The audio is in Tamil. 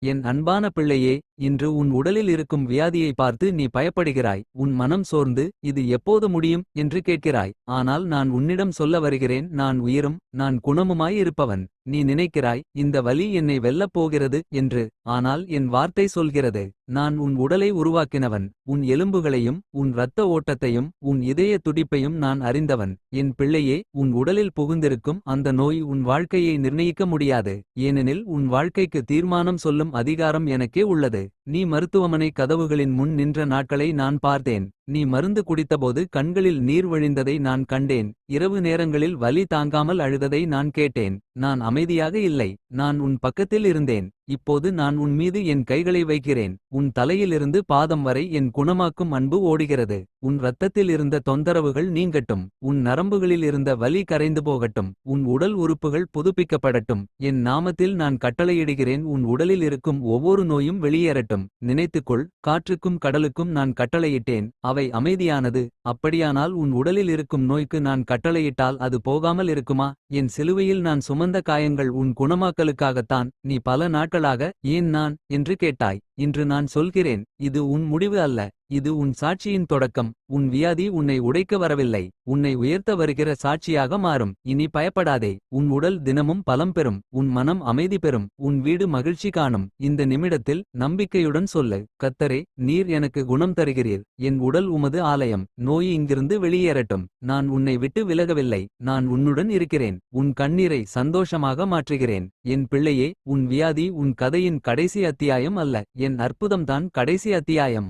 என் அன்பான பிள்ளையே, இன்று உன் உடலில் இருக்கும் வியாதியை பார்த்து நீ பயப்படுகிறாய். உன் மனம் சோர்ந்து இது எப்போது முடியும் என்று கேட்கிறாய். ஆனால் நான் உன்னிடம் சொல்ல வருகிறேன், நான் உயிரும் நான் குணமுமாய் இருப்பவன். நீ நினைக்கிறாய், இந்த வலி என்னை வெல்லப் போகிறது என்று. ஆனால் என் வார்த்தை சொல்கிறது, நான் உன் உடலை உருவாக்கினவன். உன் எலும்புகளையும் உன் இரத்த ஓட்டத்தையும் உன் இதய துடிப்பையும் நான் அறிந்தவன். என் பிள்ளையே, உன் உடலில் புகுந்திருக்கும் அந்த நோய் உன் வாழ்க்கையை நிர்ணயிக்க முடியாது. ஏனெனில் உன் வாழ்க்கைக்கு தீர்மானம் சொல்லும் அதிகாரம் எனக்கே உள்ளது. நீ மருத்துவமனை கதவுகளின் முன் நின்ற நாட்களை நான் பார்த்தேன். நீ மருந்து குடித்தபோது கண்களில் நீர் வழிந்ததை நான் கண்டேன். இரவு நேரங்களில் வலி தாங்காமல் அழுததை நான் கேட்டேன். நான் அமைதியாக இல்லை, நான் உன் பக்கத்தில் இருந்தேன். இப்போது நான் உன் மீது என் கைகளை வைக்கிறேன். உன் தலையிலிருந்து பாதம் வரை என் குணமாக்கும் அன்பு ஓடுகிறது. உன் இரத்தத்தில் இருந்த தொந்தரவுகள் நீங்கட்டும். உன் நரம்புகளில் இருந்த வலி கரைந்து போகட்டும். உன் உடல் உறுப்புகள் புதுப்பிக்கப்படட்டும். என் நாமத்தில் நான் கட்டளையிடுகிறேன், உன் உடலில் இருக்கும் ஒவ்வொரு நோயும் வெளியேறட்டும். நினைத்துக்கொள், காற்றுக்கும் கடலுக்கும் நான் கட்டளையிட்டேன், அவை அமைதியானது. அப்படியானால் உன் உடலில் இருக்கும் நோய்க்கு நான் கட்டளையிட்டால் அது போகாமல் இருக்குமா? என் சிலுவையில் நான் சுமந்த காயங்கள் உன் குணமாக்கலுக்காகத்தான். நீ பல நாட்களாக ஏன் நான் என்று கேட்டாய். இன்று நான் சொல்கிறேன், இது உன் முடிவு அல்ல, இது உன் சாட்சியின் தொடக்கம். உன் வியாதி உன்னை உடைக்க வரவில்லை, உன்னை உயர்த்த வருகிற சாட்சியாக மாறும். இனி பயப்படாதே, உன் உடல் தினமும் பலம் பெறும். உன் மனம் அமைதி பெறும், உன் வீடு மகிழ்ச்சி காணும். இந்த நிமிடத்தில் நம்பிக்கையுடன் சொல்லு, கர்த்தரே, நீர் எனக்கு குணம் தருகிறீர். என் உடல் உமது ஆலயம். நோய் இங்கிருந்து வெளியேறட்டும். நான் உன்னை விட்டு விலகவில்லை, நான் உன்னுடன் இருக்கிறேன். உன் கண்ணீரை சந்தோஷமாக மாற்றுகிறேன். என் பிள்ளையே, உன் வியாதி உன் கதையின் கடைசி அத்தியாயம் அல்ல, என் அற்புதம்தான் கடைசி அத்தியாயம்.